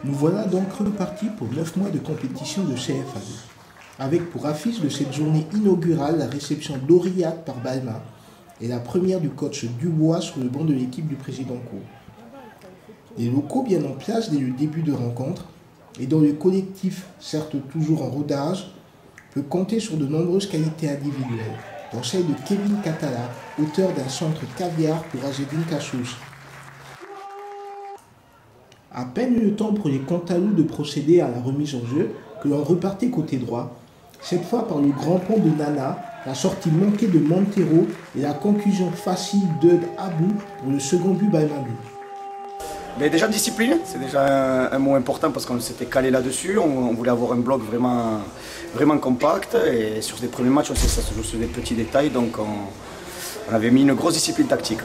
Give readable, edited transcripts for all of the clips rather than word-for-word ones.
Nous voilà donc repartis pour 9 mois de compétition de CFA2, avec pour affiche de cette journée inaugurale la réception d'Aurillac par Balma et la première du coach Dubois sur le banc de l'équipe du président Cour. Les locaux bien en place dès le début de rencontre et dont le collectif, certes toujours en rodage, peut compter sur de nombreuses qualités individuelles, dont celle de Kevin Catala, auteur d'un centre caviar pour Azedine Kachouche. À peine eu le temps pour les Cantalous de procéder à la remise en jeu que l'on repartait côté droit, cette fois par le grand pont de Nana, la sortie manquée de Montero et la conclusion facile d'Eud Abou pour le second but balmadu. Mais déjà discipline, c'est déjà un mot important parce qu'on s'était calé là-dessus, on voulait avoir un bloc vraiment compact et sur les premiers matchs on sait que ça se joue sur des petits détails, donc on avait mis une grosse discipline tactique.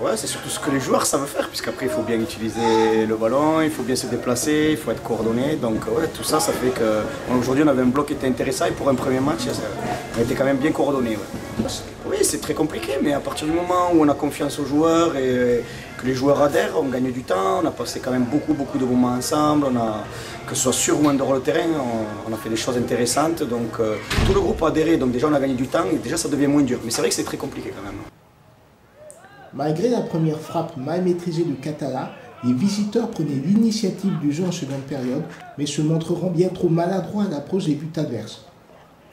Ouais, c'est surtout ce que les joueurs savent faire, puisqu'après il faut bien utiliser le ballon, il faut bien se déplacer, il faut être coordonné. Donc ouais, tout ça, ça fait qu'aujourd'hui on avait un bloc qui était intéressant et pour un premier match, on était quand même bien coordonné. Ouais. Oui, c'est très compliqué, mais à partir du moment où on a confiance aux joueurs et que les joueurs adhèrent, on gagne du temps, on a passé quand même beaucoup de moments ensemble, que ce soit sur ou en dehors le terrain, on a fait des choses intéressantes. Donc tout le groupe a adhéré, donc déjà on a gagné du temps et déjà ça devient moins dur. Mais c'est vrai que c'est très compliqué quand même. Malgré la première frappe mal maîtrisée de Catala, les visiteurs prenaient l'initiative du jeu en seconde période, mais se montreront bien trop maladroits à l'approche des buts adverses.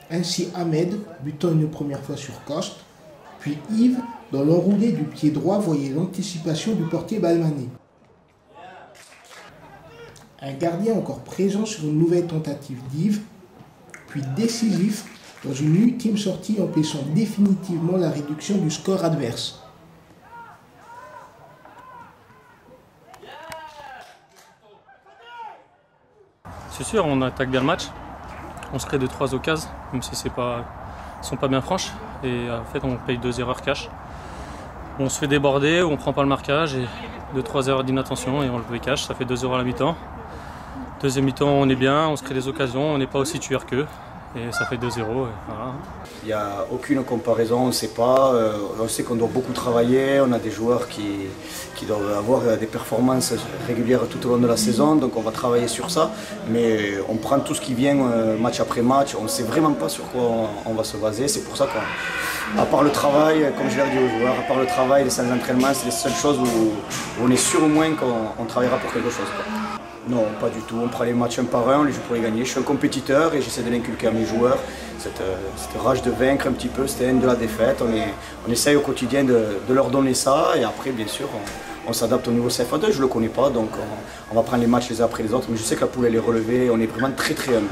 Ainsi Ahmed, butant une première fois sur Coste, puis Yves, dans l'enroulé du pied droit, voyait l'anticipation du portier balmanais. Un gardien encore présent sur une nouvelle tentative d'Yves, puis décisif dans une ultime sortie empêchant définitivement la réduction du score adverse. C'est sûr, on attaque bien le match, on se crée 2-3 occasions, même si ne sont pas bien franches. Et en fait, on paye 2 erreurs cash. On se fait déborder, on ne prend pas le marquage, et 2-3 erreurs d'inattention et on le paye cash, ça fait 2-0 à la mi-temps. Deuxième mi-temps, on est bien, on se crée des occasions, on n'est pas aussi tueur qu'eux. Et ça fait 2-0. Voilà. Il n'y a aucune comparaison, on ne sait pas. On sait qu'on doit beaucoup travailler, on a des joueurs qui doivent avoir des performances régulières tout au long de la saison, donc on va travailler sur ça. Mais on prend tout ce qui vient match après match, on ne sait vraiment pas sur quoi on va se baser. C'est pour ça qu'à part le travail, comme je l'ai dit aux joueurs, à part le travail, les séances d'entraînement, c'est les seules choses où on est sûr au moins qu'on travaillera pour quelque chose. Non, pas du tout. On prend les matchs un par un, on les joue pour les gagner. Je suis un compétiteur et j'essaie de l'inculquer à mes joueurs. Cette rage de vaincre un petit peu, cette haine de la défaite. On essaye au quotidien de leur donner ça et après, bien sûr, on s'adapte au niveau CFA2. Je ne le connais pas, donc on va prendre les matchs les uns après les autres. Mais je sais que la poule elle est relevée, on est vraiment très humble.